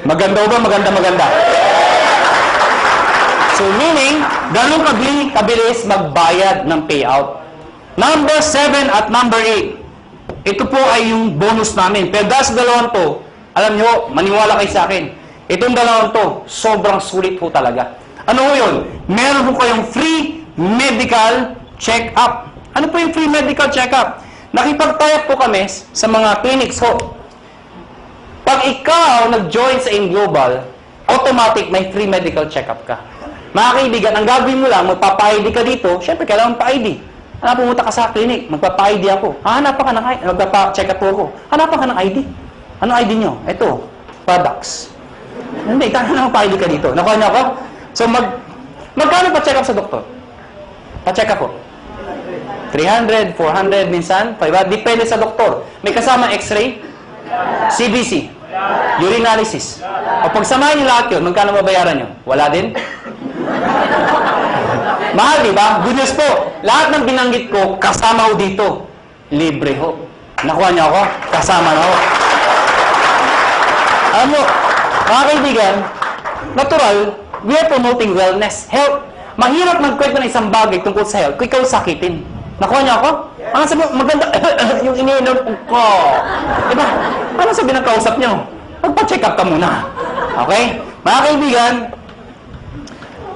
Maganda ba? Maganda. So, meaning, ganun kabilis magbayad ng payout. Number 7 at number 8. Ito po ay yung bonus namin. Pero dahil sa dalawang to, alam nyo, maniwala kayo sa akin. Itong dalawang to, sobrang sulit po talaga. Ano po yun? Meron po kayong free medical check-up. Ano po yung free medical check-up? Nakipag-tie up po kami sa mga clinics ho. Pag ikaw nag-join sa InGlobal, automatic may free medical check-up ka. Mga kaibigan, ang gagawin mo lang, magpapa-ID ka dito, syempre kailangan pa-ID. Pumunta ka sa clinic, magpapa-ID ako. Hanapan ka ng ID, magpapa-check up po ako. Hanapan ka ng ID. Anong ID nyo? Ito, products. Hindi, kaya na magpa-ID ka dito. Nakuha niyo ako? So, magkano pa-check up sa doktor? Pa-check up po. 300, 400, minsan, 500. Depende sa doktor. May kasama x-ray, CBC, urinalysis. O pagsamahin niyo lahat yun, magkano mabayaran nyo? Wala din? Mahal, di ba? Good news po. Lahat ng binanggit ko, kasama ho dito. Libre ho. Nakuha niyo ako? Kasama na ho. Alam mo, mga kaibigan, natural, we are promoting wellness, health. Mahirap magkwento ng isang bagay tungkol sa health kung ikaw sakitin. Nakuha niyo ako? Ano sabi mo? Maganda yung iniinom ko. Diba? Ano sabi ng kausap niyo? Magpa-check up ka muna. Okay? Mga kaibigan,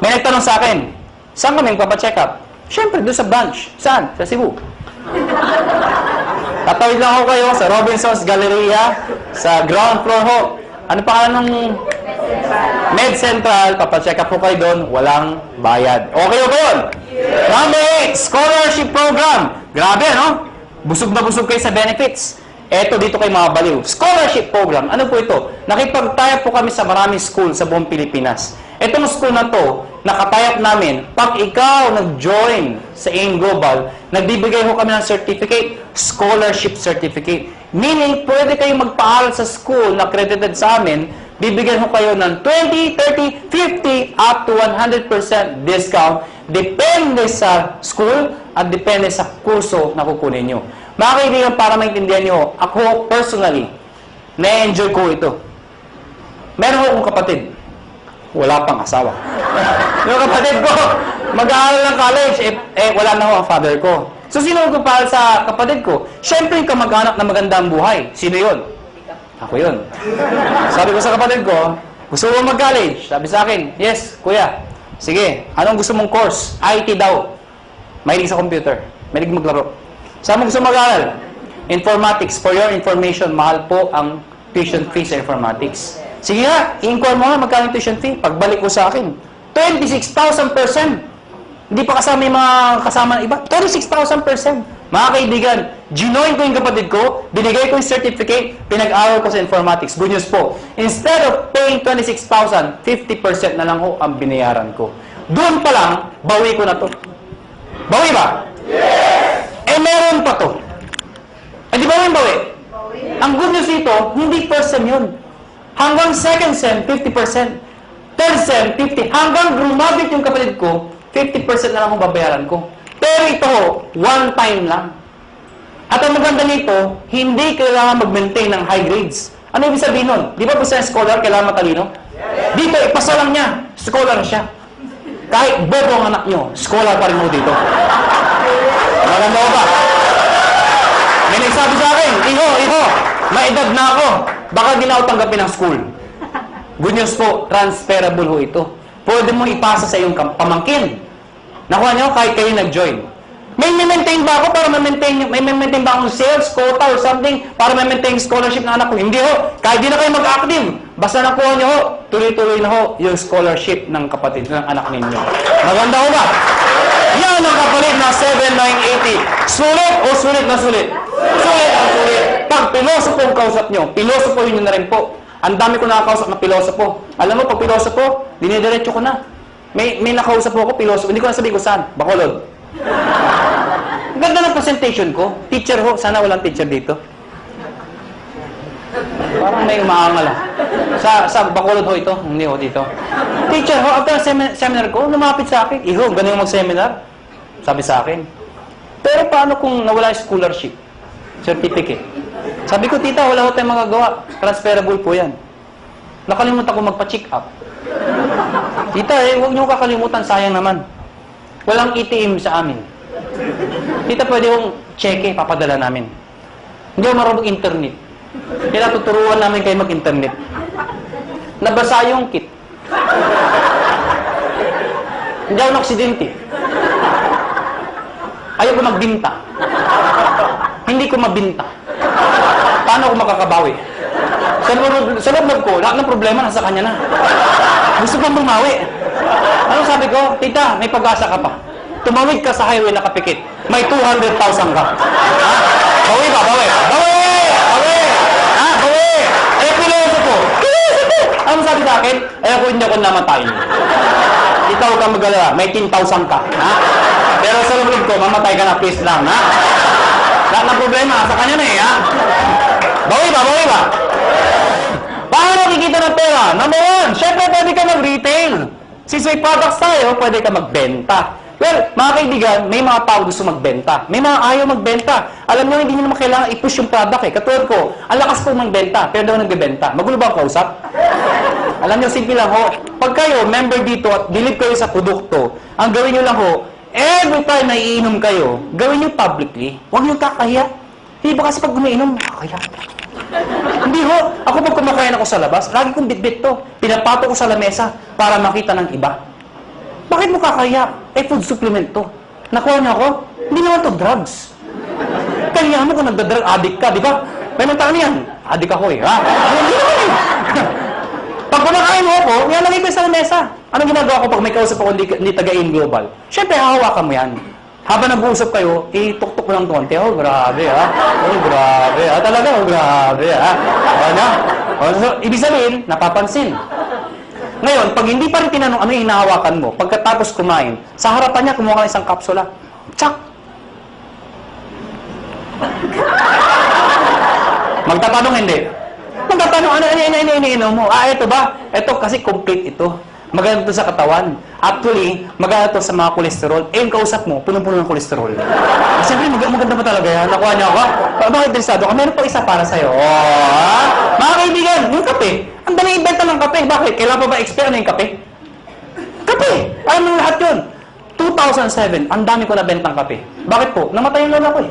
may nagtanong sa akin, saan kami magpapacheck up? Siyempre, doon sa branch. Saan? Sa Cebu. Tatawid lang ako kayo sa Robinson's Galleria, sa ground floor ho. Ano pangalan ng Med Central? Papacheck up po kayo doon. Walang bayad. Okay o doon? Number 8, scholarship program. Grabe, no? Busog na busog kayo sa benefits. Eto, dito kayo mga baliw. Scholarship program. Ano po ito? Nakipag-tie po kami sa maraming school sa buong Pilipinas. Itong school na to, nakatayap namin, pag ikaw nag-join sa InGlobal, nagbibigay ho kami ng certificate, scholarship certificate. Meaning, pwede kayong magpaaral sa school na accredited sa amin, bibigyan ho kayo ng 20, 30, 50, up to 100% discount, depende sa school at depende sa kurso na kukunin nyo. Mga kaibigan, para maintindihan nyo, ako personally, na-enjoy ko ito. Meron akong kapatid. Wala pang asawa. Yung kapatid ko, mag-aaral ng college, wala na ho ang father ko. So, sino ko para sa kapatid ko? Siyempre, yung kamag-anak na maganda ang buhay. Sino yun? Ako yun. Sabi ko sa kapatid ko, gusto mo mag-college? Sabi sa akin, yes, kuya. Sige, anong gusto mong course? IT daw. Mahilig sa computer. Mahilig maglaro. Saan mo gusto mag-aaral? Informatics. For your information, mahal po ang tuition fee sa informatics. Sige nga, i-inquire mo nga magkano yung tuition fee. Pagbalik ko sa akin, 26,000%. Hindi pa kasama yung mga kasama ng iba. 26,000%. Mga kaibigan, ginoin ko yung kapatid ko, binigay ko yung certificate, pinag-aral ko sa informatics. Good news po. Instead of paying 26,000, 50% na lang ho ang binayaran ko. Doon pa lang, bawi ko na to. Bawi ba? Yes! Meron pa to. Di ba yung bawi? Ang good news dito, hindi first sem yun. Hanggang second sem, 50%. Third sem, 50%. Hanggang grumabit yung kapatid ko, 50% na lang ang babayaran ko. Pero ito, one time lang. At ang maganda nito, hindi kailangan mag-maintain ng high grades. Ano ibig sabihin nun? Di ba po sa scholar, kailangan matalino? Yes. Dito, ipasa lang niya. Scholar siya. Kahit bobo ang anak nyo, scholar pa rin mo dito. Maganda ko ba? May nagsabi sa akin, Iho, may edad na ako. Baka di na ako tanggapin ng school. Good news po, transferable ho ito. Pwede mo ipasa sa iyong pamangkin. Nakuha niyo, kahit kayo nag-join. May maintain ba ako para may-maintain ba akong sales, quota, or something para may-maintain scholarship na anak ko? Hindi ho. Kahit di na kayo mag-active. Basta nakuha niyo ho, tuloy-tuloy na ho yung scholarship ng kapatid, ng anak ninyo. Maganda ho ba? Yan ang kapalit na 7,980. Sulit o sulit na sulit? Sulit ang sulit. Pag pilosopo ang kausap nyo, pilosopo yun na rin po. Ang dami ko nakakausap na pilosopo. Alam mo, pag pilosopo, dinidiretso ko na. May nakausap ako, pilosopo. Hindi ko na sabihin ko saan. Bacolod. Ganda ng presentation ko. Teacher ho. Sana walang teacher dito. Parang may umaangal ah. Sa Bacolod ho ito. Hindi ho dito. Teacher ho, after seminar ko, lumapit sa akin. Iho, ganun yung mag-seminar. Sabi sa akin. Pero paano kung nawala yung scholarship? Certificate. Sabi ko, tita, wala ho tayong magagawa. Transferable po yan. Nakalimutan ko magpa-check up. Tita, huwag niyo kakalimutan, sayang naman. Walang ATM sa amin. Tita, pwede kong cheque, papadala namin. Hindi ako marunong internet. Kaya tuturuan namin kayo mag-internet. Nabasa yung kit. Hindi ako naksidente. Ayaw ko magbinta. Hindi ko mabinta. Paano ako makakabawi? Sa loob ko, lahat ng problema nasa kanya na. Gusto pang bumawi. Ano sabi ko? Tita, may pag-asa ka pa. Tumawid ka sa highway na kapikit. May 200,000 ka. Ha? Bawi ba? Bawi! Bawi! Bawi! Ha? Bawi! Ay, piloso ko. Ano sabi sa akin? Ay, ako hindi ako namatay. Ikaw ka mag-alala. May 10,000 ka. Ha? Pero sa loob ko, mamatay ka na. Please lang. Ha? Lahat ng problema, sa kanya na eh. Ha? Bawi ba? Bawi ba? Paano kikita ng pera? Number one, syempre pwede ka mag-retail. Since may products tayo, pwede ka magbenta. Well, mga kaibigan, may mga tao gusto magbenta. May mga ayaw magbenta. Alam nyo, hindi nyo naman kailangan i-push yung product eh. Katulad ko, ang lakas ko magbenta, pero daw nagbebenta. Magulo ba ang kausap? Alam nyo, simple lang ho. Pag kayo, member dito at believe kayo sa produkto, ang gawin nyo lang ho, every time na iinom kayo, gawin nyo publicly. Huwag nyo kakahiya. Hindi ba kasi pag umiinom, nakakahiya. Hindi ho. Ako pag kumakain ako sa labas, lagi kong bitbit to. Pinapato ko sa lamesa para makita ng iba. Bakit mo kakaya? Eh, food supplement to. Nakuha niya ako? Hindi naman to drugs. Kaya mo kung nagda-drug addict ka, di ba? May nagtaan yan. Addict ako eh, ha? Hindi naman eh. Pag kumakain mo ako, nilalagay ko sa lamesa. Anong ginagawa ko pag may kausap ako hindi taga-in global? Siyempre, hahawakan mo yan. Habang nag-uusap kayo, tuktok mo lang konti. Oh, grabe, ha? Oh, grabe, ha? Talaga, oh, grabe, ha? Ano? So, ibig sabihin, napapansin. Ngayon, pag hindi pa rin tinanong ano yung hinahawakan mo, pagkatapos kumain, sa harapan niya, kumuha ka ng isang kapsula. Tsak! Magtatanong hindi. Magtatanong, ano mo? Ito ba? Ito kasi complete ito. Maganda to sa katawan. Actually, maganda to sa mga kolesterol. Eh, yung kausap mo, punong-puno ng kolesterol. Siyempre, maganda ba talaga yan? Nakuha niya ako? Bakit interesado ka? Meron pa isa para sa'yo. Oh, mga kaibigan, yung kape. Ang dali ibenta ng kape. Bakit? Kailan pa ba expert ano yung kape? Kape! Alam mo lahat yun. 2007, ang dami ko nabentang kape. Bakit po? Namatay yung lola ko eh.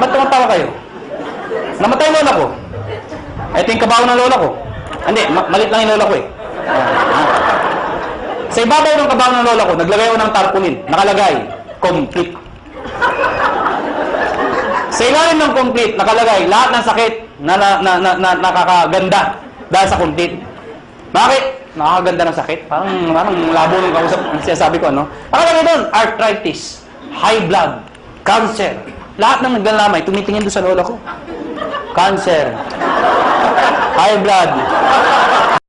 Ba't tumatawa kayo? Namatay yung lola ko. Ito yung kabaho ng lola ko. Hindi, malit lang yung lola ko eh. Sa ibabaw ng kabaho ng lola ko, naglagay ako ng tarpaulin. Nakalagay, complete. Sa ilalim ng complete, nakalagay, lahat ng sakit na nakakaganda dahil sa complete. Bakit? Nakakaganda ng sakit? Parang labo ng kausap. Ang sinasabi ko, ano? Nakalagay doon, arthritis, high blood, cancer. Lahat ng naglalamay, tumitingin doon sa lola ko. Cancer, high blood,